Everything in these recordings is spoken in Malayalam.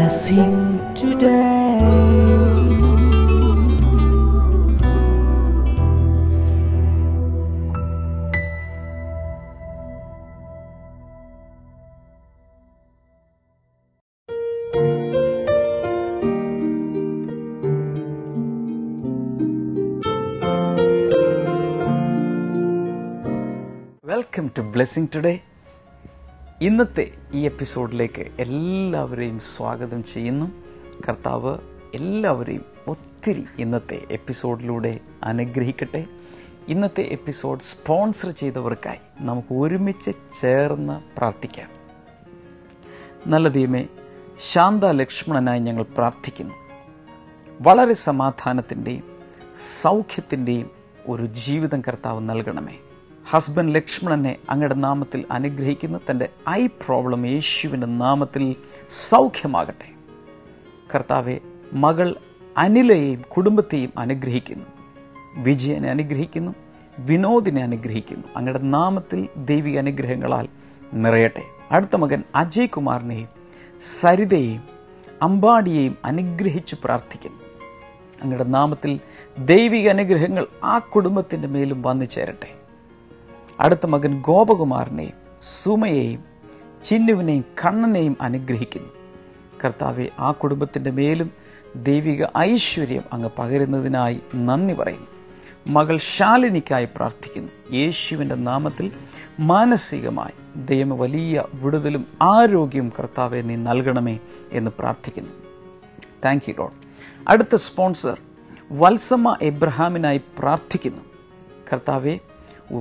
blessing today. Welcome to blessing today. ഇന്നത്തെ ഈ എപ്പിസോഡിലേക്ക് എല്ലാവരെയും സ്വാഗതം ചെയ്യുന്നു. കർത്താവ് എല്ലാവരെയും ഒത്തിരി ഇന്നത്തെ എപ്പിസോഡിലൂടെ അനുഗ്രഹിക്കട്ടെ. ഇന്നത്തെ എപ്പിസോഡ് സ്പോൺസർ ചെയ്തവർക്കായി നമുക്ക് ഒരുമിച്ച് ചേർന്ന് പ്രാർത്ഥിക്കാം. നല്ല ദൈവമേ, ശാന്ത ലക്ഷ്മണനായി ഞങ്ങൾ പ്രാർത്ഥിക്കുന്നു. വളരെ സമാധാനത്തിൻ്റെയും സൗഖ്യത്തിൻ്റെയും ഒരു ജീവിതം കർത്താവ് നൽകണമേ. ഹസ്ബൻഡ് ലക്ഷ്മണനെ അങ്ങയുടെ നാമത്തിൽ അനുഗ്രഹിക്കുന്നു. തൻ്റെ ഐ പ്രോബ്ലം യേശുവിൻ്റെ നാമത്തിൽ സൗഖ്യമാകട്ടെ. കർത്താവെ, മകൾ അനിലയെയും കുടുംബത്തെയും അനുഗ്രഹിക്കുന്നു. വിജയനെ അനുഗ്രഹിക്കുന്നു. വിനോദിനെ അനുഗ്രഹിക്കുന്നു. അങ്ങയുടെ നാമത്തിൽ ദൈവിക അനുഗ്രഹങ്ങളാൽ നിറയട്ടെ. അടുത്ത മകൻ അജയ് കുമാറിനെയും സരിതയെയും അമ്പാടിയെയും അനുഗ്രഹിച്ച് പ്രാർത്ഥിക്കുന്നു. അങ്ങയുടെ നാമത്തിൽ ദൈവിക അനുഗ്രഹങ്ങൾ ആ കുടുംബത്തിൻ്റെ മേലും വന്നു ചേരട്ടെ. അടുത്ത മകൻ ഗോപകുമാറിനെയും സുമയെയും ചിന്നുവിനെയും കണ്ണനെയും അനുഗ്രഹിക്കുന്നു. കർത്താവെ, ആ കുടുംബത്തിൻ്റെ മേലും ദൈവിക ഐശ്വര്യം അങ്ങ് പകരുന്നതിനായി നന്ദി പറയുന്നു. മകൾ ശാലിനിക്കായി പ്രാർത്ഥിക്കുന്നു. യേശുവിൻ്റെ നാമത്തിൽ മാനസികമായി ദൈവം വലിയ വിടുതലും ആരോഗ്യവും കർത്താവെ നീ നൽകണമേ എന്ന് പ്രാർത്ഥിക്കുന്നു. Thank you Lord. അടുത്ത സ്പോൺസർ വത്സമ്മ എബ്രഹാമിനായി പ്രാർത്ഥിക്കുന്നു. കർത്താവെ,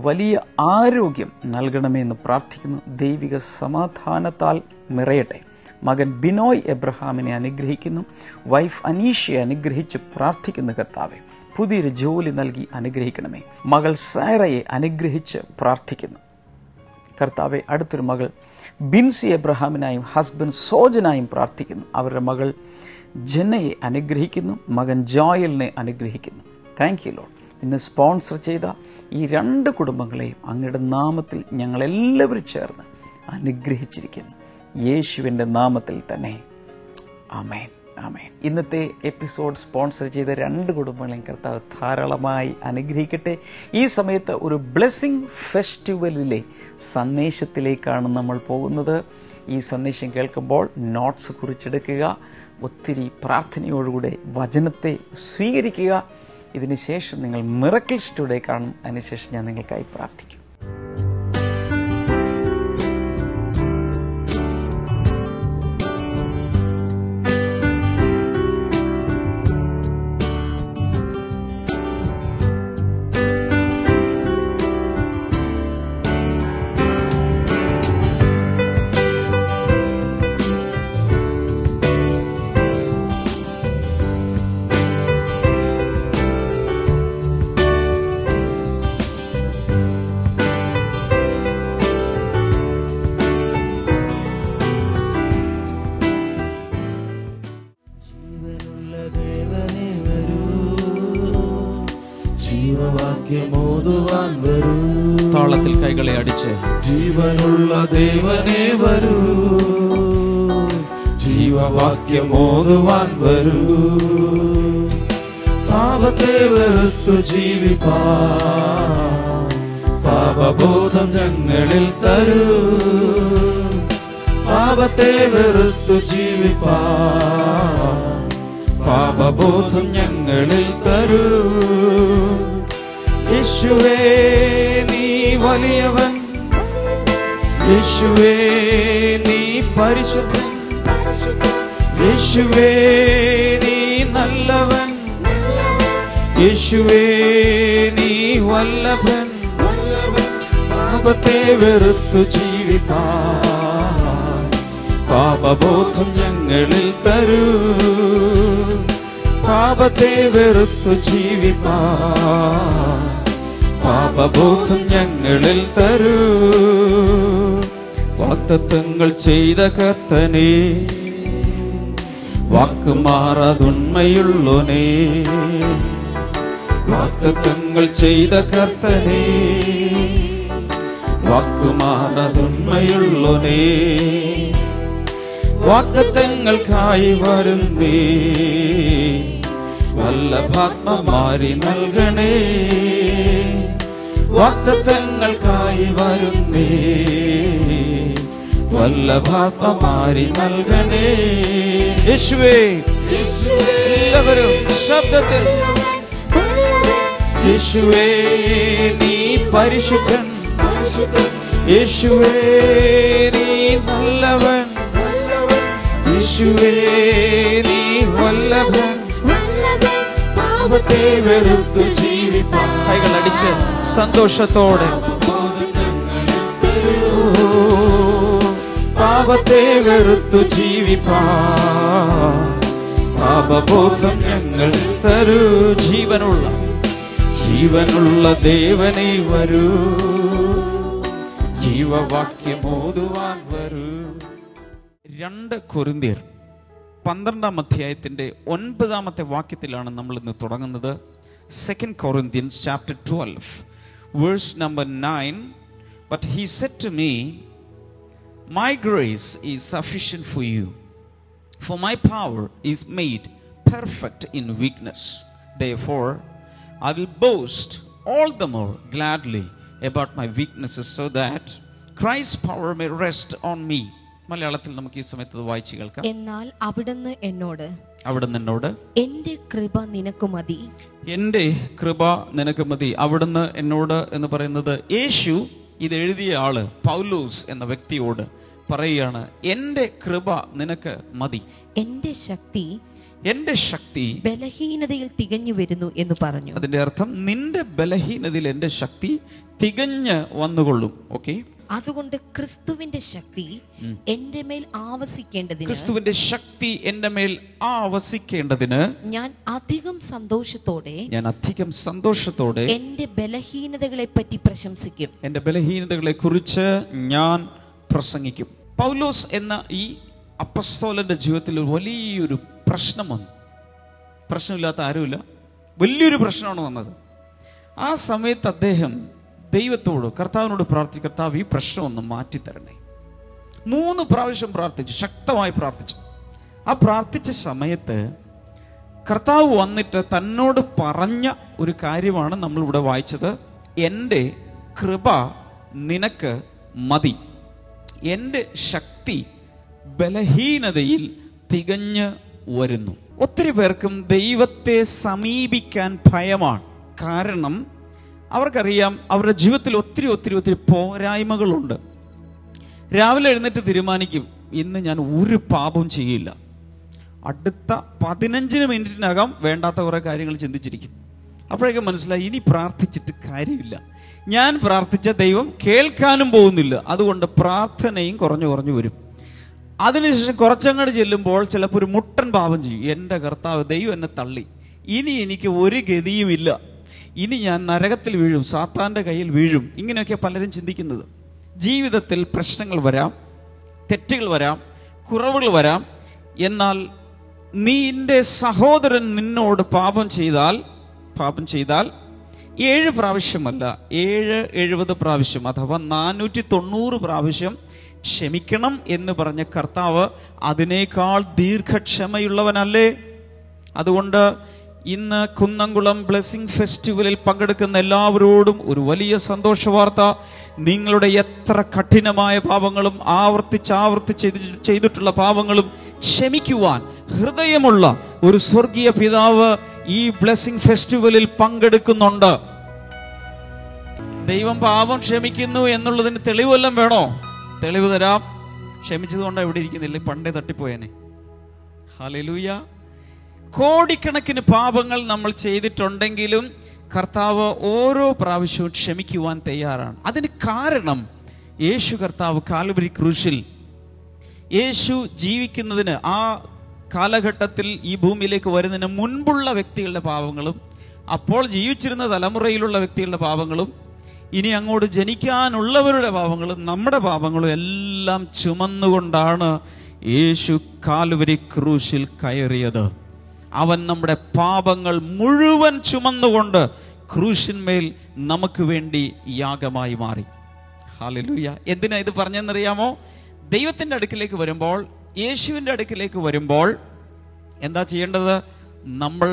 വലിയ ആരോഗ്യം നൽകണമേ എന്ന് പ്രാർത്ഥിക്കുന്നു. ദൈവിക സമാധാനത്താൽ നിറയട്ടെ. മകൻ ബിനോയ് എബ്രഹാമിനെ അനുഗ്രഹിക്കുന്നു. വൈഫ് അനീഷയെ അനുഗ്രഹിച്ച് പ്രാർത്ഥിക്കുന്നു. കർത്താവെ, പുതിയൊരു ജോലി നൽകി അനുഗ്രഹിക്കണമേ. മകൾ സാറയെ അനുഗ്രഹിച്ച് പ്രാർത്ഥിക്കുന്നു. കർത്താവെ, അടുത്തൊരു മകൾ ബിൻസി എബ്രഹാമിനായും ഹസ്ബൻഡ് സോജനായും പ്രാർത്ഥിക്കുന്നു. അവരുടെ മകൾ ജനയെ അനുഗ്രഹിക്കുന്നു. മകൻ ജോയലിനെ അനുഗ്രഹിക്കുന്നു. Thank you Lord. ഇന്ന് സ്പോൺസർ ചെയ്ത ഈ രണ്ട് കുടുംബങ്ങളെയും അങ്ങയുടെ നാമത്തിൽ ഞങ്ങളെല്ലാവരും ചേർന്ന് അനുഗ്രഹിച്ചിരിക്കുന്നു. യേശുവിൻ്റെ നാമത്തിൽ തന്നെ ആമേൻ, ആമേൻ. ഇന്നത്തെ എപ്പിസോഡ് സ്പോൺസർ ചെയ്ത രണ്ട് കുടുംബങ്ങളെയും കർത്താവ് ധാരാളമായി അനുഗ്രഹിക്കട്ടെ. ഈ സമയത്ത് ഒരു ബ്ലെസ്സിംഗ് ഫെസ്റ്റിവലിലെ സന്ദേശത്തിലേക്കാണ് നമ്മൾ പോകുന്നത്. ഈ സന്ദേശം കേൾക്കുമ്പോൾ നോട്ട്സ് കുറിച്ചെടുക്കുക. ഒത്തിരി പ്രാർത്ഥനയോടുകൂടെ വചനത്തെ സ്വീകരിക്കുക. ഇതിനുശേഷം നിങ്ങൾ മിറക്കിൾസ് ടുഡേ കാണും. അതിനുശേഷം ഞാൻ നിങ്ങൾക്കായി പ്രാർത്ഥിക്കും. താളത്തിൽ കൈകളെ അടിച്ച് ജീവനുള്ള ദേവനേ വരൂ, ജീവവാക്യമോതുവാൻ വരൂ. പാപത്തെ വെറുത്തു ജീവിപ്പാൻ പാപബോധം ഞങ്ങളിൽ തരൂ. പാപത്തെ വെറുത്തു ജീവിപ്പാൻ പാപബോധം ഞങ്ങളിൽ തരൂ. യേശുവേ നീ വലിയവൻ, യേശുവേ നീ പരിശുദ്ധൻ, യേശുവേ നീ നല്ലവൻ, യേശുവേ നീ വല്ലഭൻ. പാപത്തെ വെറുത്തു ജീവിപ്പാൻ പാപബോധം ഞങ്ങളിൽ തരൂ. പാപത്തെ വെറുത്തു ജീവിപ്പാൻ പാപബോധം ഞങ്ങളിൽ തരൂ. വാഗ്ദത്തങ്ങൾ ചെയ്ത കർത്തനേ, വാക്കുമാറാതുണ്മയുള്ളോനേ. വാഗ്ദത്തങ്ങൾ ചെയ്ത കർത്തനേ, വാക്കുമാറാതുണ്മയുള്ളോനേ. വാഗ്ദത്തങ്ങൾക്കായി വരുന്നേ, വല്ലഭാത്മമാരി നൽകണേ. വാഗ്ദത്തങ്ങൾക്കായി വരുന്നേ, വല്ലഭാത്മമാരി നൽകണേ. യേശുവേ, എല്ലാവരും ശബ്ദത്തിൽ യേശുവേ നീ പരിശുദ്ധൻ, യേശുവേ നീ നല്ലവൻ, യേശുവേ നീ വല്ലഭൻ. പാപത്തെ വെറുത്തു ജീവിപ്പാൻ കൈകളടിച്ച് സന്തോഷത്തോടെ പാപത്തെ വെറുത്തു ജീവിപ്പാൻ പാപബോധം ഞങ്ങൾ തരൂ. ജീവനുള്ള ദേവനെ വരൂ, ജീവവാക്യമോതുവാൻ വരൂ. 2 കൊരിന്ത്യർ 12 അധ്യായത്തിന്റെ 9 വാക്യത്തിലാണ് നമ്മൾ ഇന്ന് തുടങ്ങുന്നത്. 2 Corinthians chapter 12 verse number 9. But he said to me, my grace is sufficient for you, for my power is made perfect in weakness. Therefore I will boast all the more gladly about my weaknesses, so that Christ's power may rest on me. മലയാളത്തിൽ നമുക്ക് ഈ സമയത്ത് വായിച്ചു കേൾക്കാം. എന്നാൽ അവിടുന്ന് എന്നോട് എന്റെ കൃപ നിനക്ക് മതി, എന്റെ കൃപ നിനക്ക് മതി. അവിടുന്ന് എന്നോട് എന്ന് പറയുന്നത് യേശു ഇത് എഴുതിയ ആള് പൗലോസ് എന്ന വ്യക്തിയോട് പറയുകയാണ്, എന്റെ കൃപ നിനക്ക് മതി, എന്റെ ശക്തി ബലഹീനതയിൽ തികഞ്ഞു വരുന്നു എന്ന് പറഞ്ഞു. അതിന്റെ അർത്ഥം നിന്റെ ബലഹീനതയിൽ എന്റെ ശക്തി തികഞ്ഞ് വന്നുകൊള്ളും. ഓക്കെ, അതുകൊണ്ട് ക്രിസ്തുവിന്റെ ശക്തി എന്റെ മേൽ ആവസിക്കേണ്ടതിന് ഞാൻ അധികം സന്തോഷത്തോടെ എന്റെ ബലഹീനതകളെ പറ്റി പ്രശംസിക്കും, എന്റെ ബലഹീനതകളെ കുറിച്ച് ഞാൻ പ്രസംഗിക്കും. പൗലോസ് എന്ന ഈ അപ്പസ്തോലന്റെ ജീവിതത്തിൽ ഒരു വലിയൊരു പ്രശ്നം വന്നു. പ്രശ്നമില്ലാത്ത ആരുമില്ല, വലിയൊരു പ്രശ്നമാണ് വന്നത്. ആ സമയത്ത് അദ്ദേഹം ദൈവത്തോട്, കർത്താവിനോട് പ്രാർത്ഥിച്ചു, കർത്താവ് ഈ പ്രശ്നം ഒന്ന് മാറ്റിത്തരണേ. 3 പ്രാവശ്യം പ്രാർത്ഥിച്ചു, ശക്തമായി പ്രാർത്ഥിച്ചു. ആ പ്രാർത്ഥിച്ച സമയത്ത് കർത്താവ് വന്നിട്ട് തന്നോട് പറഞ്ഞ ഒരു കാര്യമാണ് നമ്മളിവിടെ വായിച്ചത്. എൻ്റെ കൃപ നിനക്ക് മതി, എൻ്റെ ശക്തി ബലഹീനതയിൽ തികഞ്ഞ് വരുന്നു. ഒത്തിരി പേർക്കും ദൈവത്തെ സമീപിക്കാൻ ഭയമാണ്. കാരണം അവർക്കറിയാം അവരുടെ ജീവിതത്തിൽ ഒത്തിരി പോരായ്മകളുണ്ട്. രാവിലെ എഴുന്നേറ്റ് തീരുമാനിക്കും, ഇന്ന് ഞാൻ ഒരു പാപവും ചെയ്യില്ല. അടുത്ത 15 മിനിറ്റിനകം വേണ്ടാത്ത കുറേ കാര്യങ്ങൾ ചിന്തിച്ചിരിക്കും. അപ്പോഴേക്കും മനസ്സിലായി, ഇനി പ്രാർത്ഥിച്ചിട്ട് കാര്യമില്ല, ഞാൻ പ്രാർത്ഥിച്ച ദൈവം കേൾക്കാനും പോകുന്നില്ല. അതുകൊണ്ട് പ്രാർത്ഥനയും കുറഞ്ഞു വരും. അതിനുശേഷം കുറച്ചങ്ങോട്ട് ചെല്ലുമ്പോൾ ചിലപ്പോൾ ഒരു മുട്ടൻ പാപം ചെയ്യും. എൻ്റെ കർത്താവ്, ദൈവം എന്നെ തള്ളി, ഇനി എനിക്ക് ഒരു ഗതിയുമില്ല, ഇനി ഞാൻ നരകത്തിൽ വീഴും, സാത്താൻ്റെ കയ്യിൽ വീഴും. ഇങ്ങനെയൊക്കെ പലരും ചിന്തിക്കുന്നത്. ജീവിതത്തിൽ പ്രശ്നങ്ങൾ വരാം, തെറ്റുകൾ വരാം, കുറവുകൾ വരാം. എന്നാൽ നിന്റെ സഹോദരൻ നിന്നോട് പാപം ചെയ്താൽ 7 പ്രാവശ്യമല്ല, 70 പ്രാവശ്യം അഥവാ 490 പ്രാവശ്യം ക്ഷമിക്കണം എന്ന് പറഞ്ഞ കർത്താവ് അതിനേക്കാൾ ദീർഘക്ഷമയുള്ളവനല്ലേ? അതുകൊണ്ട് ഇന്ന് കുന്നംകുളം ബ്ലെസ്സിംഗ് ഫെസ്റ്റിവലിൽ പങ്കെടുക്കുന്ന എല്ലാവരോടും ഒരു വലിയ സന്തോഷ വാർത്ത. നിങ്ങളുടെ എത്ര കഠിനമായ പാപങ്ങളും ആവർത്തിച്ച് ചെയ്തിട്ടുള്ള പാപങ്ങളും ക്ഷമിക്കുവാൻ ഹൃദയമുള്ള ഒരു സ്വർഗീയ പിതാവ് ഈ ബ്ലെസ്സിംഗ് ഫെസ്റ്റിവലിൽ പങ്കെടുക്കുന്നുണ്ട്. ദൈവം പാപം ക്ഷമിക്കുന്നു എന്നുള്ളതിന് തെളിവെല്ലാം വേണോ? തെളിവ് തരാം. ക്ഷമിച്ചതുകൊണ്ട് എവിടെ ഇരിക്കുന്നില്ല, പണ്ടേ തട്ടിപ്പോയേനെ. ഹല്ലേലൂയ. കോടിക്കണക്കിന് പാപങ്ങൾ നമ്മൾ ചെയ്തിട്ടുണ്ടെങ്കിലും കർത്താവ് ഓരോ പ്രാവശ്യവും ക്ഷമിക്കുവാൻ തയ്യാറാണ്. അതിന് കാരണം യേശു കർത്താവ് കാൽവരി ക്രൂശിൽ യേശു ജീവിക്കുന്നതിന്, ആ കാലഘട്ടത്തിൽ ഈ ഭൂമിയിലേക്ക് വരുന്നതിന് മുൻപുള്ള വ്യക്തികളുടെ പാപങ്ങളും അപ്പോൾ ജീവിച്ചിരുന്ന തലമുറയിലുള്ള വ്യക്തികളുടെ പാപങ്ങളും ഇനി അങ്ങോട്ട് ജനിക്കാനുള്ളവരുടെ പാപങ്ങളും നമ്മുടെ പാപങ്ങളും എല്ലാം ചുമന്നുകൊണ്ടാണ് യേശു കാൽവരി ക്രൂശിൽ കയറിയത്. അവൻ നമ്മുടെ പാപങ്ങൾ മുഴുവൻ ചുമന്നുകൊണ്ട് ക്രൂശിന്മേൽ നമുക്ക് വേണ്ടി യാഗമായി മാറി. ഹല്ലേലൂയ. എന്തിനാ ഇത് പറഞ്ഞെന്നറിയാമോ? ദൈവത്തിൻ്റെ അടുക്കിലേക്ക് വരുമ്പോൾ യേശുവിൻ്റെ അടുക്കിലേക്ക് വരുമ്പോൾ എന്താ ചെയ്യേണ്ടത്? നമ്മൾ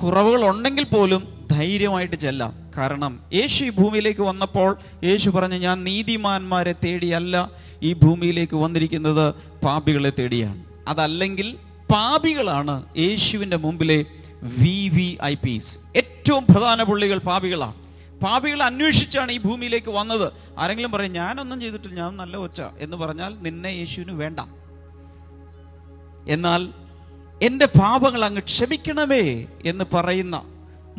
കുറവുകൾ ഉണ്ടെങ്കിൽ പോലും ധൈര്യമായിട്ട് ചെല്ലാം. കാരണം യേശു ഈ ഭൂമിയിലേക്ക് വന്നപ്പോൾ യേശു പറഞ്ഞു, ഞാൻ നീതിമാന്മാരെ തേടിയല്ല ഈ ഭൂമിയിലേക്ക് വന്നിരിക്കുന്നത്, പാപികളെ തേടിയാണ്. അതല്ലെങ്കിൽ പാപികളാണ് യേശുവിൻ്റെ മുമ്പിലെ VVIPs. ഏറ്റവും പ്രധാന പുള്ളികൾ പാപികളാണ്. പാപികളെ അന്വേഷിച്ചാണ് ഈ ഭൂമിയിലേക്ക് വന്നത്. ആരെങ്കിലും പറയും ഞാനൊന്നും ചെയ്തിട്ടില്ല, ഞാൻ നല്ല ഒച്ച എന്ന് പറഞ്ഞാൽ നിന്നെ യേശുവിന് വേണ്ട. എന്നാൽ എൻ്റെ പാപങ്ങൾ അങ്ങ് ക്ഷമിക്കണമേ എന്ന് പറയുന്ന,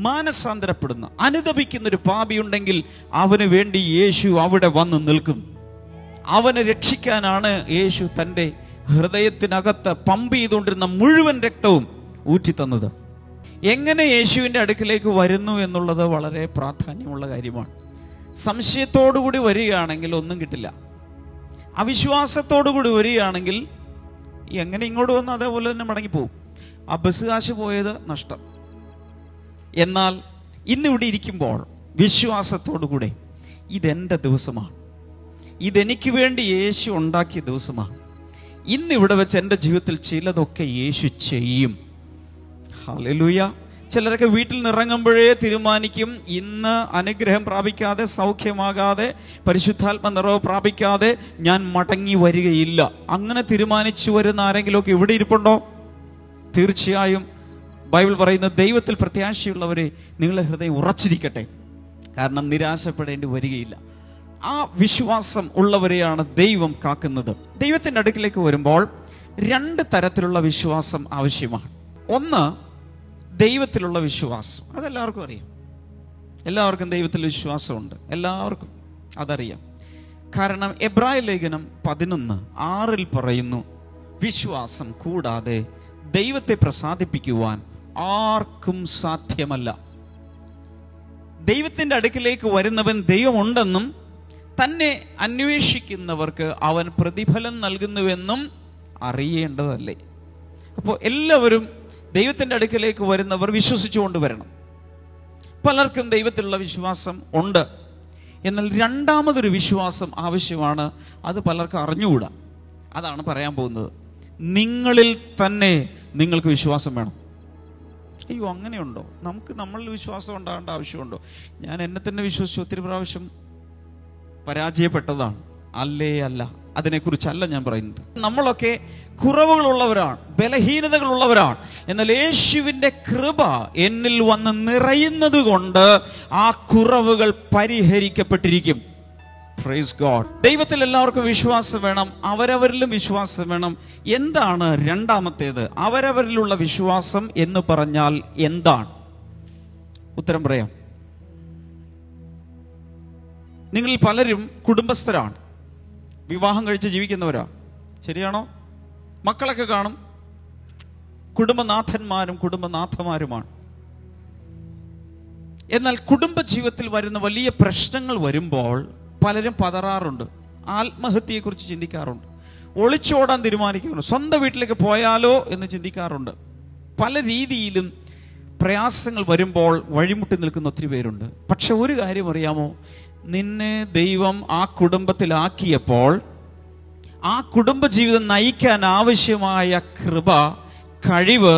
മാനസാന്തരപ്പെടുന്ന, അനുതപിക്കുന്ന ഒരു പാപിയുണ്ടെങ്കിൽ അവന് വേണ്ടി യേശു അവിടെ വന്ന് നിൽക്കും. അവനെ രക്ഷിക്കാനാണ് യേശു തൻ്റെ ഹൃദയത്തിനകത്ത് പമ്പ് ചെയ്തുകൊണ്ടിരുന്ന മുഴുവൻ രക്തവും ഊറ്റിത്തന്നത്. എങ്ങനെ യേശുവിൻ്റെ അടുക്കിലേക്ക് വരുന്നു എന്നുള്ളത് വളരെ പ്രാധാന്യമുള്ള കാര്യമാണ്. സംശയത്തോടുകൂടി വരികയാണെങ്കിൽ ഒന്നും കിട്ടില്ല. അവിശ്വാസത്തോടുകൂടി വരികയാണെങ്കിൽ എങ്ങനെ ഇങ്ങോട്ട് വന്ന് അതേപോലെ തന്നെ മടങ്ങിപ്പോവും. ആ ബസ് കാശ് പോയത് നഷ്ടം. എന്നാൽ ഇന്നിവിടെ ഇരിക്കുമ്പോൾ വിശ്വാസത്തോടുകൂടെ ഇതെൻ്റെ ദിവസമാണ്, ഇതെനിക്ക് വേണ്ടി യേശു ഉണ്ടാക്കിയ ദിവസമാണ്, ഇന്നിവിടെ വെച്ച് എൻ്റെ ജീവിതത്തിൽ ചിലതൊക്കെ യേശു ചെയ്യും. ഹല്ലേലൂയ. ചിലരൊക്കെ വീട്ടിൽ നിറങ്ങുമ്പോഴേ തീരുമാനിക്കും, ഇന്ന് അനുഗ്രഹം പ്രാപിക്കാതെ, സൗഖ്യമാകാതെ, പരിശുദ്ധാത്മ നിറവ് പ്രാപിക്കാതെ ഞാൻ മടങ്ങി വരികയില്ല. അങ്ങനെ തീരുമാനിച്ചു വരുന്ന ആരെങ്കിലുമൊക്കെ ഇവിടെ ഇരിപ്പുണ്ടോ? തീർച്ചയായും ബൈബിൾ പറയുന്ന ദൈവത്തിൽ പ്രത്യാശയുള്ളവരെ നിങ്ങളുടെ ഹൃദയം ഉറച്ചിരിക്കട്ടെ. കാരണം നിരാശപ്പെടേണ്ടി വരികയില്ല. ആ വിശ്വാസം ഉള്ളവരെയാണ് ദൈവം കാക്കുന്നത്. ദൈവത്തിൻ്റെ അടുക്കിലേക്ക് വരുമ്പോൾ 2 തരത്തിലുള്ള വിശ്വാസം ആവശ്യമാണ്. ഒന്ന്, ദൈവത്തിലുള്ള വിശ്വാസം. അതെല്ലാവർക്കും അറിയാം. എല്ലാവർക്കും ദൈവത്തിൽ വിശ്വാസമുണ്ട്, എല്ലാവർക്കും അതറിയാം. കാരണം എബ്രായ ലേഖനം 11:6 പറയുന്നു, വിശ്വാസം കൂടാതെ ദൈവത്തെ പ്രസാദിപ്പിക്കുവാൻ ആർക്കും സാധ്യമല്ല. ദൈവത്തിൻ്റെ അടുക്കിലേക്ക് വരുന്നവൻ ദൈവമുണ്ടെന്നും തന്നെ അന്വേഷിക്കുന്നവർക്ക് അവൻ പ്രതിഫലം നൽകുന്നുവെന്നും അറിയേണ്ടതല്ലേ? അപ്പോൾ എല്ലാവരും ദൈവത്തിൻ്റെ അടുക്കിലേക്ക് വരുന്നവർ വിശ്വസിച്ചുകൊണ്ട് വരണം. പലർക്കും ദൈവത്തിലുള്ള വിശ്വാസം ഉണ്ട്, എന്നാൽ രണ്ടാമതൊരു വിശ്വാസം ആവശ്യമാണ്. അത് പലർക്കും അറിഞ്ഞുകൂടാ. അതാണ് പറയാൻ പോകുന്നത്. നിങ്ങളിൽ തന്നെ നിങ്ങൾക്ക് വിശ്വാസം വേണം. അയ്യോ, അങ്ങനെയുണ്ടോ? നമുക്ക് നമ്മളിൽ വിശ്വാസം ഉണ്ടാകേണ്ട ആവശ്യമുണ്ടോ? ഞാൻ എന്നെ തന്നെ വിശ്വസിച്ച് ഒത്തിരി പ്രാവശ്യം പരാജയപ്പെട്ടതാണ്. അല്ലേ അല്ല, അതിനെക്കുറിച്ചല്ല ഞാൻ പറയുന്നത്. നമ്മളൊക്കെ കുറവുകളുള്ളവരാണ്, ബലഹീനതകളുള്ളവരാണ്. എന്നാൽ യേശുവിൻ്റെ കൃപ എന്നിൽ വന്ന് നിറയുന്നത് കൊണ്ട് ആ കുറവുകൾ പരിഹരിക്കപ്പെട്ടിരിക്കും. Praise God. ദൈവത്തിൽ എല്ലാവർക്കും വിശ്വാസം വേണം, അവരവരിലും വിശ്വാസം വേണം. എന്താണ് രണ്ടാമത്തേത്? അവരവരിലുള്ള വിശ്വാസം എന്ന് പറഞ്ഞാൽ എന്താണ്? ഉത്തരം പറയാം. നിങ്ങളിൽ പലരും കുടുംബസ്ഥരാണ്, വിവാഹം കഴിച്ച് ജീവിക്കുന്നവരാ. ശരിയാണോ? മക്കളൊക്കെ കാണും. കുടുംബനാഥന്മാരും കുടുംബനാഥമാരുമാണ്. എന്നാൽ കുടുംബജീവിതത്തിൽ വരുന്ന വലിയ പ്രശ്നങ്ങൾ വരുമ്പോൾ പലരും പതറാറുണ്ട്, ആത്മഹത്യയെക്കുറിച്ച് ചിന്തിക്കാറുണ്ട്, ഒളിച്ചോടാൻ തീരുമാനിക്കാറുണ്ട്, സ്വന്തം വീട്ടിലേക്ക് പോയാലോ എന്ന് ചിന്തിക്കാറുണ്ട്. പല രീതിയിലും പ്രയാസങ്ങൾ വരുമ്പോൾ വഴിമുട്ടി നിൽക്കുന്ന ഒത്തിരി പേരുണ്ട്. പക്ഷെ ഒരു കാര്യം അറിയാമോ? നിന്നെ ദൈവം ആ കുടുംബത്തിലാക്കിയപ്പോൾ ആ കുടുംബജീവിതം നയിക്കാൻ ആവശ്യമായ കൃപ, കഴിവ്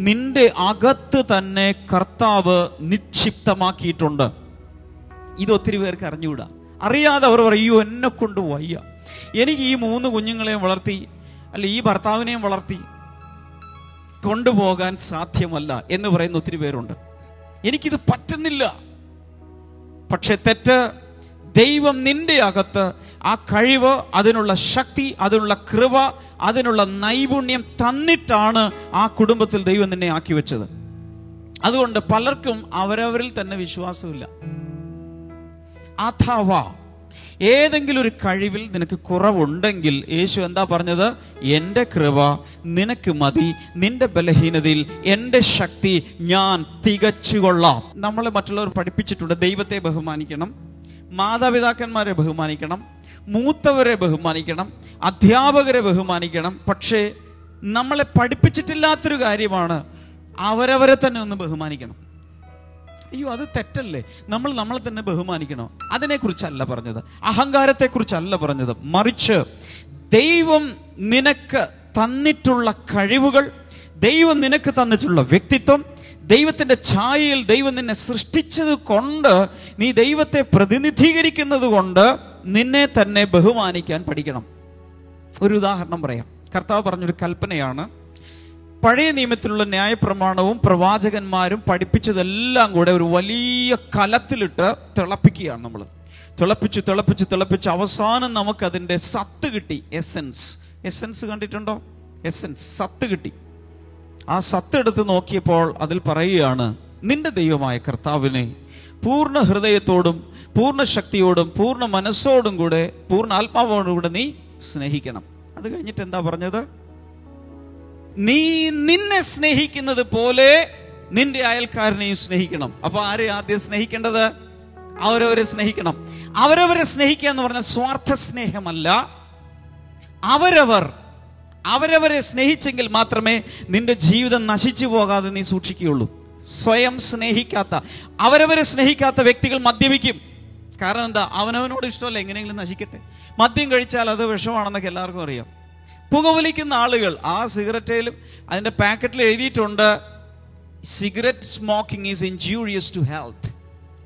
നിന്റെ അകത്ത് തന്നെ കർത്താവ് നിക്ഷിപ്തമാക്കിയിട്ടുണ്ട്. ഇതൊത്തിരി പേർക്ക് അറിഞ്ഞുകൂടാ. അറിയാതെ അവർ പറയൂ, എന്നെ കൊണ്ട് വയ്യ, എനിക്ക് ഈ 3 കുഞ്ഞുങ്ങളെയും വളർത്തി, അല്ല ഈ ഭർത്താവിനെയും വളർത്തി കൊണ്ടുപോകാൻ സാധ്യമല്ല എന്ന് പറയുന്ന ഒത്തിരി പേരുണ്ട്. എനിക്കിത് പറ്റുന്നില്ല. പക്ഷെ തെറ്റ്. ദൈവം നിന്റെ അകത്ത് ആ കഴിവ്, അതിനുള്ള ശക്തി, അതിനുള്ള കൃപ, അതിനുള്ള നൈപുണ്യം തന്നിട്ടാണ് ആ കുടുംബത്തിൽ ദൈവം നിന്നെ ആക്കി വെച്ചത്. അതുകൊണ്ട് പലർക്കും അവരവരിൽ തന്നെ വിശ്വാസമില്ല. അഥവാ ഏതെങ്കിലും ഒരു കഴിവിൽ നിനക്ക് കുറവുണ്ടെങ്കിൽ യേശു എന്താ പറഞ്ഞത്? എൻ്റെ കൃപ നിനക്ക് മതി, നിന്റെ ബലഹീനതയിൽ എൻ്റെ ശക്തി ഞാൻ തികച്ചുകൊള്ളാം. നമ്മളെ മറ്റുള്ളവർ പഠിപ്പിച്ചിട്ടുണ്ട്, ദൈവത്തെ ബഹുമാനിക്കണം, മാതാപിതാക്കന്മാരെ ബഹുമാനിക്കണം, മൂത്തവരെ ബഹുമാനിക്കണം, അധ്യാപകരെ ബഹുമാനിക്കണം. പക്ഷേ നമ്മളെ പഠിപ്പിച്ചിട്ടില്ലാത്തൊരു കാര്യമാണ് അവരവരെ തന്നെ ഒന്ന് ബഹുമാനിക്കണം. അയ്യോ, അത് തെറ്റല്ലേ? നമ്മളെ തന്നെ ബഹുമാനിക്കണോ? അതിനെക്കുറിച്ചല്ല പറഞ്ഞത്, അഹങ്കാരത്തെക്കുറിച്ചല്ല പറഞ്ഞത്. മറിച്ച് ദൈവം നിനക്ക് തന്നിട്ടുള്ള കഴിവുകൾ, ദൈവം നിനക്ക് തന്നിട്ടുള്ള വ്യക്തിത്വം, ദൈവത്തിന്റെ ഛായയിൽ ദൈവം നിന്നെ സൃഷ്ടിച്ചത് കൊണ്ട്, നീ ദൈവത്തെ പ്രതിനിധീകരിക്കുന്നത് കൊണ്ട് നിന്നെ തന്നെ ബഹുമാനിക്കാൻ പഠിക്കണം. ഒരു ഉദാഹരണം പറയാം. കർത്താവ് പറഞ്ഞൊരു കൽപ്പനയാണ്. പഴയ നിയമത്തിലുള്ള ന്യായപ്രമാണവും പ്രവാചകന്മാരും പഠിപ്പിച്ചതെല്ലാം കൂടെ ഒരു വലിയ കലത്തിലിട്ട് തിളപ്പിക്കുകയാണ്. നമ്മൾ തിളപ്പിച്ച് അവസാനം നമുക്കതിൻ്റെ സത്ത് കിട്ടി. എസൻസ് കണ്ടിട്ടുണ്ടോ? എസൻസ്, സത്ത് കിട്ടി. ആ സത്ത് എടുത്ത് നോക്കിയപ്പോൾ അതിൽ പറയുകയാണ്, നിന്റെ ദൈവമായ കർത്താവിനെ പൂർണ്ണ ഹൃദയത്തോടും പൂർണ്ണ ശക്തിയോടും പൂർണ്ണ മനസ്സോടും കൂടെ പൂർണ്ണ ആത്മാവോടും കൂടെ നീ സ്നേഹിക്കണം. അത് കഴിഞ്ഞിട്ട് എന്താ പറഞ്ഞത്? നീ നിന്നെ സ്നേഹിക്കുന്നത് പോലെ നിന്റെ അയൽക്കാരനെയും സ്നേഹിക്കണം. അപ്പൊ ആരെ ആദ്യം സ്നേഹിക്കേണ്ടത്? അവരവരെ സ്നേഹിക്കണം. അവരവരെ സ്നേഹിക്കുക എന്ന് പറഞ്ഞാൽ സ്വാർത്ഥ സ്നേഹമല്ല. അവരവരെ സ്നേഹിച്ചെങ്കിൽ മാത്രമേ നിന്റെ ജീവിതം നശിച്ചു പോകാതെ നീ സൂക്ഷിക്കുകയുള്ളൂ. സ്വയം സ്നേഹിക്കാത്ത, അവരവരെ സ്നേഹിക്കാത്ത വ്യക്തികൾ മദ്യപിക്കും. കാരണം എന്താ? അവനവനോട് ഇഷ്ടമല്ല, എങ്ങനെയെങ്കിലും നശിക്കട്ടെ. മദ്യം കഴിച്ചാൽ അത് വിഷമാണെന്നൊക്കെ എല്ലാവർക്കും അറിയാം. പുകവലിക്കുന്ന ആളുകൾ, ആ സിഗരറ്റിലും അതിന്റെ പാക്കറ്റിൽ എഴുതിയിട്ടുണ്ട്, cigarette smoking is injurious to health.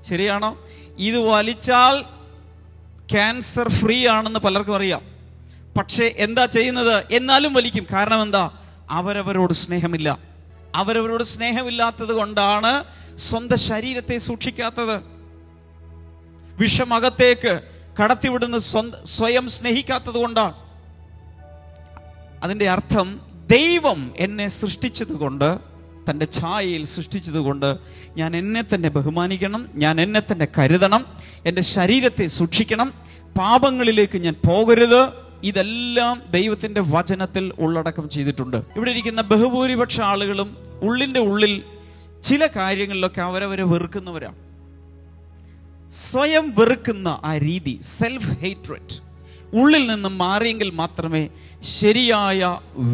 ശരിയാണോ? ഇത് വലിച്ചാൽ ക്യാൻസർ ഫ്രീ ആണെന്ന് പലർക്കും അറിയാം. പക്ഷേ എന്താ ചെയ്യുന്നത്? എന്നാലും വലിക്കും. കാരണം എന്താ? അവരവരോട് സ്നേഹമില്ല. അവരവരോട് സ്നേഹമില്ലാത്തത് കൊണ്ടാണ് സ്വന്തം ശരീരത്തെ സൂക്ഷിക്കാത്തത്. വിഷമകത്തേക്ക് കടത്തിവിടുന്ന സ്വയം സ്നേഹിക്കാത്തത് കൊണ്ടാണ്. അതിന്റെ അർത്ഥം, ദൈവം എന്നെ സൃഷ്ടിച്ചത് കൊണ്ട്, തൻ്റെ ഛായയിൽ സൃഷ്ടിച്ചത് കൊണ്ട് ഞാൻ എന്നെ തന്നെ ബഹുമാനിക്കണം, ഞാൻ എന്നെ തന്നെ കരുതണം, എൻ്റെ ശരീരത്തെ സൂക്ഷിക്കണം, പാപങ്ങളിലേക്ക് ഞാൻ പോകരുത്. ഇതെല്ലാം ദൈവത്തിന്റെ വചനത്തിൽ ഉള്ളടക്കം ചെയ്തിട്ടുണ്ട്. ഇവിടെ ഇരിക്കുന്ന ബഹുഭൂരിപക്ഷ ആളുകളും ഉള്ളിന്റെ ഉള്ളിൽ ചില കാര്യങ്ങളിലൊക്കെ അവരവരെ വെറുക്കുന്നവരാണ്. സ്വയം വെറുക്കുന്ന ആ രീതി, സെൽഫ് ഹേറ്റ്രഡ്, ഉള്ളിൽ നിന്നും മാറിയെങ്കിൽ മാത്രമേ ശരിയായ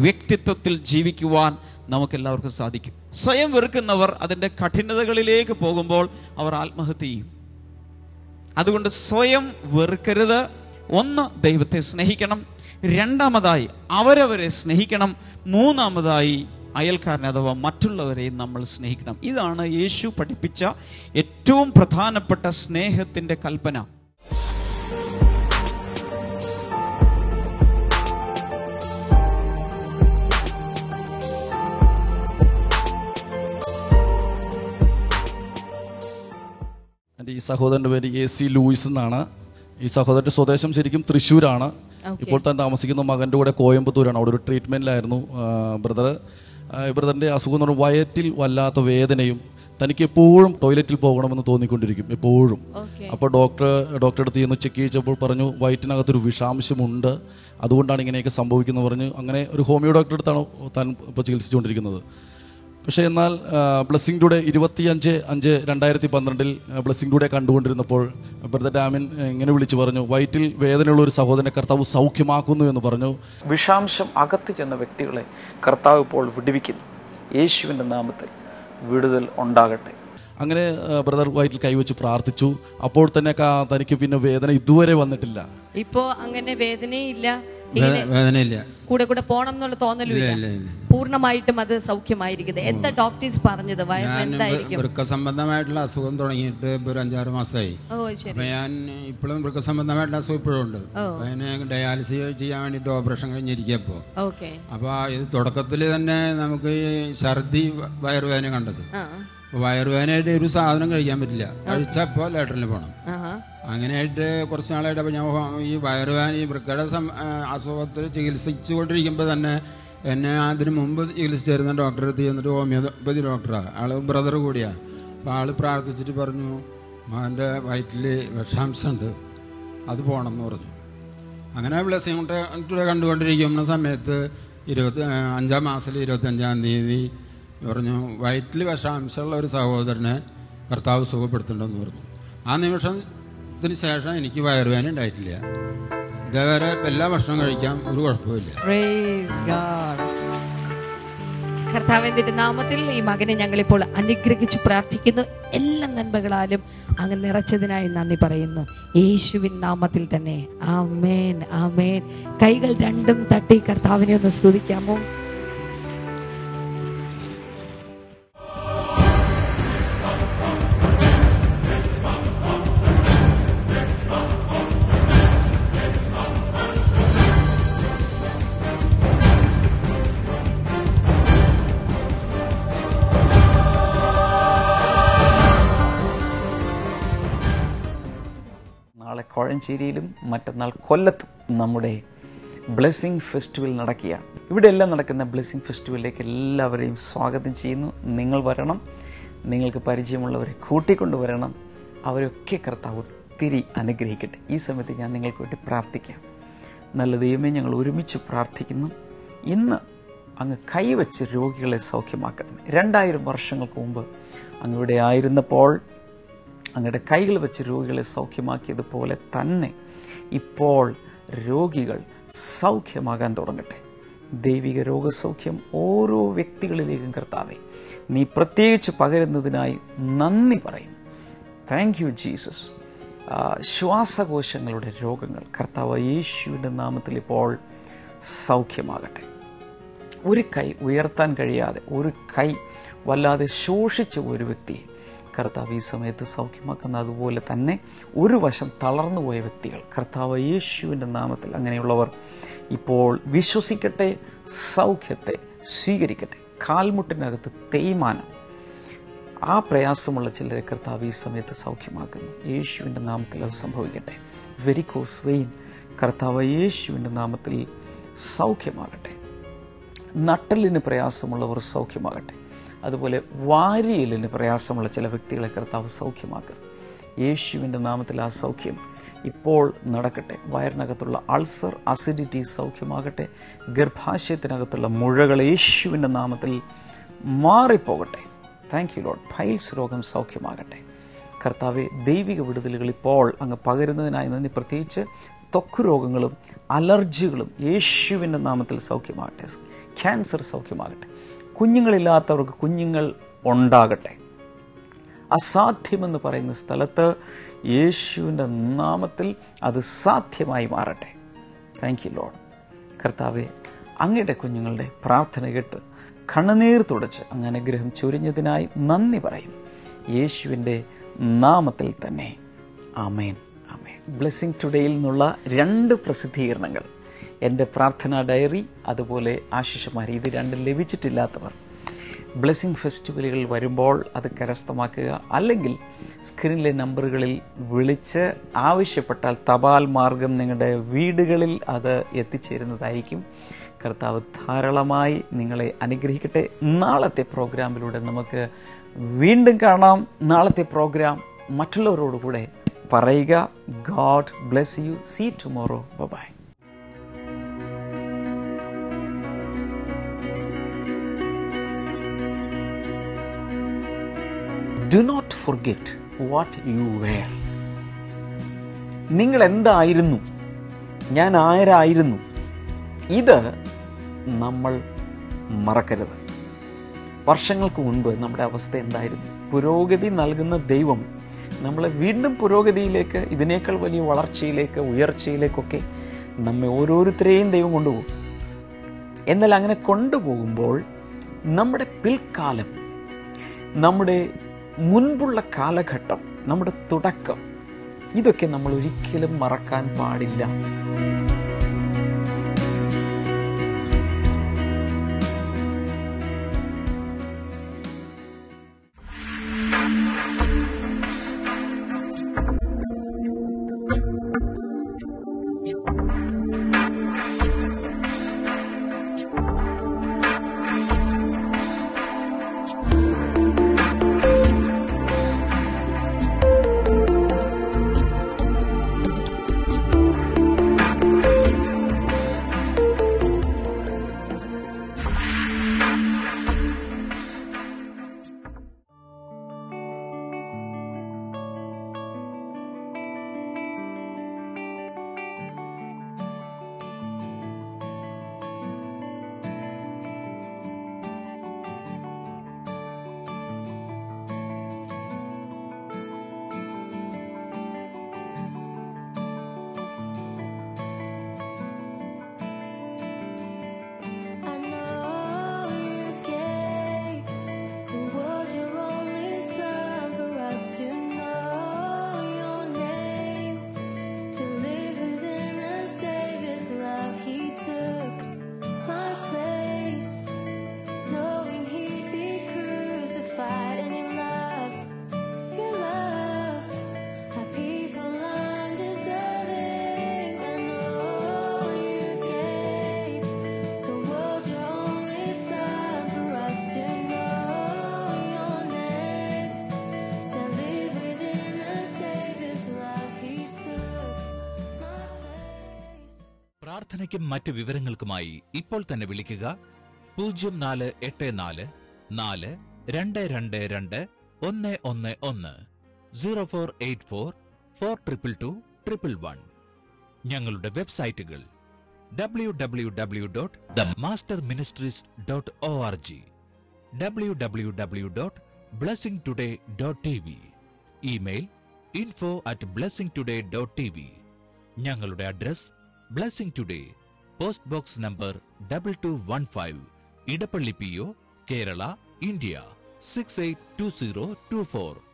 വ്യക്തിത്വത്തിൽ ജീവിക്കുവാൻ നമുക്കെല്ലാവർക്കും സാധിക്കും. സ്വയം വെറുക്കുന്നവർ അതിൻ്റെ കഠിനതകളിലേക്ക് പോകുമ്പോൾ അവർ ആത്മഹത്യ ചെയ്യും. അതുകൊണ്ട് സ്വയം വെറുക്കരുത്. ഒന്ന്, ദൈവത്തെ സ്നേഹിക്കണം. രണ്ടാമതായി അവരവരെ സ്നേഹിക്കണം. മൂന്നാമതായി അയൽക്കാരനെ അഥവാ മറ്റുള്ളവരെയും നമ്മൾ സ്നേഹിക്കണം. ഇതാണ് യേശു പഠിപ്പിച്ച ഏറ്റവും പ്രധാനപ്പെട്ട സ്നേഹത്തിന്റെ കൽപ്പന. എൻ്റെ ഈ സഹോദരൻ്റെ പേര് AC ലൂയിസ് എന്നാണ്. ഈ സഹോദരൻ്റെ സ്വദേശം ശരിക്കും തൃശ്ശൂരാണ്. ഇപ്പോൾ താൻ താമസിക്കുന്ന മകൻ്റെ കൂടെ കോയമ്പത്തൂരാണ്. അവിടെ ഒരു ട്രീറ്റ്മെൻറ്റിലായിരുന്നു ബ്രദറിൻ്റെ അസുഖം എന്ന് പറഞ്ഞാൽ വയറ്റിൽ വല്ലാത്ത വേദനയും, തനിക്ക് എപ്പോഴും ടോയ്ലറ്റിൽ പോകണമെന്ന് തോന്നിക്കൊണ്ടിരിക്കും എപ്പോഴും. അപ്പോൾ ഡോക്ടറെ അടുത്ത് ചെന്ന് ചെക്ക് ചെയ്യിച്ചപ്പോൾ പറഞ്ഞു വയറ്റിനകത്തൊരു വിഷാംശമുണ്ട്, അതുകൊണ്ടാണ് ഇങ്ങനെയൊക്കെ സംഭവിക്കുന്നത് പറഞ്ഞു. അങ്ങനെ ഒരു ഹോമിയോ ഡോക്ടറെ അടുത്താണ് താൻ ഇപ്പോൾ ചികിത്സിച്ചുകൊണ്ടിരിക്കുന്നത്. പക്ഷേ എന്നാൽ ബ്ലെസ്സിംഗ് ടുഡേ 25/5/2012 ബ്ലെസ്സിംഗ് ടുഡേ കണ്ടുകൊണ്ടിരുന്നപ്പോൾ ബ്രദർ ഡാമിൻ ഇങ്ങനെ വിളിച്ചു പറഞ്ഞു, വയറ്റിൽ വേദനയുള്ള ഒരു സഹോദരനെ കർത്താവ് സൗഖ്യമാക്കുന്നു എന്ന് പറഞ്ഞു. വിഷാംശം അകത്ത് ചെന്ന വ്യക്തികളെ കർത്താവ് ഇപ്പോൾ വിടുവിക്കുന്നു. യേശുവിൻ്റെ നാമത്തിൽ വിടുതൽ ഉണ്ടാകട്ടെ. അങ്ങനെ ബ്രദർ വയറ്റിൽ കൈവച്ച് പ്രാർത്ഥിച്ചു. അപ്പോൾ തന്നെ തനിക്ക് പിന്നെ വേദന ഇതുവരെ വന്നിട്ടില്ല. ഇപ്പോ അങ്ങനെ വേദനയില്ല, കൂടെ പോണം എന്നുള്ള തോന്നലില്ല. പൂർണ്ണമായിട്ടും അത് സൗഖ്യമായിരിക്കുന്നത്. എന്താ ഡോക്ടേഴ്സ് പറഞ്ഞത്? വൃക്ക സംബന്ധമായിട്ടുള്ള അസുഖം തുടങ്ങിയിട്ട് ഒരു 5-6 മാസമായി. അപ്പൊ ഞാൻ ഇപ്പോഴും വൃക്ക സംബന്ധമായിട്ടുള്ള അസുഖം ഇപ്പോഴും ഉണ്ട്. അതിന് ഡയാലിസിസ് ചെയ്യാൻ വേണ്ടിട്ട് ഓപ്പറേഷൻ കഴിഞ്ഞിരിക്കപ്പോ. അപ്പൊ ഇത് തുടക്കത്തിൽ തന്നെ നമുക്ക് ഈ ഛർദി വയറുവേദന കണ്ടത്. വയറുവേദനയായിട്ട് ഒരു സാധനം കഴിക്കാൻ പറ്റില്ല, കഴിച്ചപ്പോ ലാറ്ററിന് പോകണം. അങ്ങനെയായിട്ട് കുറച്ച് നാളായിട്ട് അപ്പോൾ ഞാൻ ഈ വയറുവേദന ഈ വൃക്കയുടെ അസുഖത്തിൽ ചികിത്സിച്ചുകൊണ്ടിരിക്കുമ്പോൾ തന്നെ എന്നെ അതിന് മുമ്പ് ചികിത്സിച്ച് തരുന്ന ഡോക്ടറെ അടുത്ത് ചെന്നിട്ട് ഹോമിയോപ്പതി ഡോക്ടറാണ്, ആൾ ബ്രദർ കൂടിയാണ്. അപ്പോൾ ആൾ പ്രാർത്ഥിച്ചിട്ട് പറഞ്ഞു മകൻ്റെ വയറ്റിൽ വിഷാംശമുണ്ട്, അത് പോകണമെന്ന് പറഞ്ഞു. അങ്ങനെ ബ്ലെസ്സിംഗ് ടുഡേ കണ്ടുകൊണ്ടിരിക്കുന്ന സമയത്ത് 5-ാം മാസത്തിൽ 25-ാം തീയതി പറഞ്ഞു വയറ്റിൽ വിഷാംശമുള്ള ഒരു സഹോദരനെ കർത്താവ് സുഖപ്പെടുത്തുന്നുണ്ടെന്ന് പറഞ്ഞു. ആ നിമിഷത്തിന് ശേഷം എനിക്ക് വയറുവേദന ഉണ്ടായിട്ടില്ല. ഇതേവരെ എല്ലാ ഭക്ഷണം കഴിക്കാം, ഒരു കുഴപ്പമില്ല. കർത്താവിന്റെ നാമത്തിൽ ഈ മകനെ ഞങ്ങളിപ്പോൾ അനുഗ്രഹിച്ചു പ്രാർത്ഥിക്കുന്നു. എല്ലാ നന്മകളാലും അങ്ങ് നിറച്ചതിനായി നന്ദി പറയുന്നു, യേശുവിൻ നാമത്തിൽ തന്നെ. ആമേൻ, ആമേൻ. കൈകൾ രണ്ടും തട്ടി കർത്താവിനെ ഒന്ന് സ്തുതിക്കാമോ? നാളെ കോഴഞ്ചേരിയിലും മറ്റന്നാൾ കൊല്ലത്തും നമ്മുടെ ബ്ലെസ്സിങ് ഫെസ്റ്റിവൽ നടക്കുകയാണ്. ഇവിടെയെല്ലാം നടക്കുന്ന ബ്ലെസ്സിങ് ഫെസ്റ്റിവലിലേക്ക് എല്ലാവരെയും സ്വാഗതം ചെയ്യുന്നു. നിങ്ങൾ വരണം, നിങ്ങൾക്ക് പരിചയമുള്ളവരെ കൂട്ടിക്കൊണ്ടുവരണം. അവരൊക്കെ കർത്താവ് ഒത്തിരി അനുഗ്രഹിക്കട്ടെ. ഈ സമയത്ത് ഞാൻ നിങ്ങൾക്ക് വേണ്ടി പ്രാർത്ഥിക്കാം. നല്ല ദൈവമേ, ഞങ്ങൾ ഒരുമിച്ച് പ്രാർത്ഥിക്കുന്നു. ഇന്ന് അങ്ങ് കൈവച്ച് രോഗികളെ സൗഖ്യമാക്കണം. 2000 വർഷങ്ങൾക്ക് മുമ്പ് അങ്ങ് ഇവിടെ ആയിരുന്നപ്പോൾ അങ്ങയുടെ കൈകൾ വെച്ച് രോഗികളെ സൗഖ്യമാക്കിയതുപോലെ തന്നെ ഇപ്പോൾ രോഗികൾ സൗഖ്യമാകാൻ തുടങ്ങട്ടെ. ദൈവിക രോഗസൗഖ്യം ഓരോ വ്യക്തികളിലേക്കും കർത്താവേ നീ പ്രത്യേകിച്ച് പകരുന്നതിനായി നന്ദി പറയുന്നു. Thank you Jesus. ശ്വാസകോശങ്ങളുടെ രോഗങ്ങൾ കർത്താവ് യേശുവിൻ്റെ നാമത്തിൽ ഇപ്പോൾ സൗഖ്യമാകട്ടെ. ഒരു കൈ ഉയർത്താൻ കഴിയാതെ, ഒരു കൈ വല്ലാതെ ശോഷിച്ച ഒരു വ്യക്തിയെ കർത്താവ് ഈ സമയത്ത് സൗഖ്യമാക്കുന്ന, അതുപോലെ തന്നെ ഒരു വശം തളർന്നു പോയ വ്യക്തികൾ കർത്താവ് യേശുവിൻ്റെ നാമത്തിൽ അങ്ങനെയുള്ളവർ ഇപ്പോൾ വിശ്വസിക്കട്ടെ, സൗഖ്യത്തെ സ്വീകരിക്കട്ടെ. കാൽമുട്ടിനകത്ത് തേയ്മാനം, ആ പ്രയാസമുള്ള ചിലരെ കർത്താവ് ഈ സമയത്ത് സൗഖ്യമാക്കുന്നു. യേശുവിൻ്റെ നാമത്തിൽ അത് സംഭവിക്കട്ടെ. വെരിക്കോസ് വെയിൻ കർത്താവ് യേശുവിൻ്റെ നാമത്തിൽ സൗഖ്യമാകട്ടെ. നട്ടലിന് പ്രയാസമുള്ളവർ സൗഖ്യമാകട്ടെ. അതുപോലെ വാരിയലിന് പ്രയാസമുള്ള ചില വ്യക്തികളെ കർത്താവ് സൗഖ്യമാക്കുന്നു. യേശുവിൻ്റെ നാമത്തിൽ ആ സൗഖ്യം ഇപ്പോൾ നടക്കട്ടെ. വയറിനകത്തുള്ള അൾസർ, അസിഡിറ്റി സൗഖ്യമാകട്ടെ. ഗർഭാശയത്തിനകത്തുള്ള മുഴകൾ യേശുവിൻ്റെ നാമത്തിൽ മാറിപ്പോകട്ടെ. Thank you Lord. പൈൽസ് രോഗം സൗഖ്യമാകട്ടെ. കർത്താവെ, ദൈവിക വിടുതലുകൾ ഇപ്പോൾ അങ്ങ് പകരുന്നതിനായി നന്ദി. പ്രത്യേകിച്ച് ത്വക്ക് രോഗങ്ങളും അലർജികളും യേശുവിൻ്റെ നാമത്തിൽ സൗഖ്യമാകട്ടെ. ക്യാൻസർ സൗഖ്യമാകട്ടെ. കുഞ്ഞുങ്ങളില്ലാത്തവർക്ക് കുഞ്ഞുങ്ങൾ ഉണ്ടാകട്ടെ. അസാധ്യമെന്ന് പറയുന്ന സ്ഥലത്ത് യേശുവിൻ്റെ നാമത്തിൽ അത് സാധ്യമായി മാറട്ടെ. Thank you Lord. കർത്താവെ, അങ്ങയുടെ കുഞ്ഞുങ്ങളുടെ പ്രാർത്ഥന കേട്ട് കണ്ണുനീർ തുടച്ച് അങ്ങ് അനുഗ്രഹം ചൊരിഞ്ഞതിനായി നന്ദി പറയും, യേശുവിൻ്റെ നാമത്തിൽ തന്നെ. ആമേൻ, ആമേൻ. ബ്ലെസ്സിങ് ടുഡേയിൽ നിന്നുള്ള 2 പ്രസിദ്ധീകരണങ്ങൾ, എൻ്റെ പ്രാർത്ഥനാ ഡയറി, അതുപോലെ ആശിഷമാരി, ഇത് 2 ലഭിച്ചിട്ടില്ലാത്തവർ ബ്ലെസ്സിങ് ഫെസ്റ്റിവലുകൾ വരുമ്പോൾ അത് കരസ്ഥമാക്കുക. അല്ലെങ്കിൽ സ്ക്രീനിലെ നമ്പറുകളിൽ വിളിച്ച് ആവശ്യപ്പെട്ടാൽ തപാൽ മാർഗം നിങ്ങളുടെ വീടുകളിൽ അത് എത്തിച്ചേരുന്നതായിരിക്കും. കർത്താവ് ധാരാളമായി നിങ്ങളെ അനുഗ്രഹിക്കട്ടെ. നാളത്തെ പ്രോഗ്രാമിലൂടെ നമുക്ക് വീണ്ടും കാണാം. നാളത്തെ പ്രോഗ്രാം മറ്റുള്ളവരോടുകൂടെ പറയുക. God bless you. See tomorrow. Bye. Do not forget what you were. നിങ്ങൾ എന്തായിരുന്നു, ഞാൻ ആരായിരുന്നു, ഇത് നമ്മൾ മറക്കരുത്. വർഷങ്ങൾക്ക് മുൻപ് നമ്മുടെ അവസ്ഥ എന്തായിരുന്നു? പുരോഗതി നൽകുന്ന ദൈവം നമ്മളെ വീണ്ടും പുരോഗതിയിലേക്ക്, ഇതിനേക്കാൾ വലിയ വളർച്ചയിലേക്ക്, ഉയർച്ചയിലേക്കൊക്കെ നമ്മെ ഓരോരുത്തരെയും ദൈവം കൊണ്ടുപോകും. എന്നാൽ അങ്ങനെ കൊണ്ടുപോകുമ്പോൾ നമ്മുടെ പിൽക്കാലം, നമ്മുടെ മുൻപുള്ള കാലഘട്ടം, നമ്മുടെ തുടക്കം, ഇതൊക്കെ നമ്മൾ ഒരിക്കലും മറക്കാൻ പാടില്ല. പ്രാർത്ഥനയ്ക്കും മറ്റ് വിവരങ്ങൾക്കുമായി ഇപ്പോൾ തന്നെ വിളിക്കുക 0484 4222 111 0484 422 ഞങ്ങളുടെ വെബ്സൈറ്റുകൾ www.themasterministries.org, www.blessingtoday.tv, ഇമെയിൽ info@blessingtoday.tv. ഞങ്ങളുടെ address blessing today, post box number 2215, Edappally PO, Kerala, India 682024.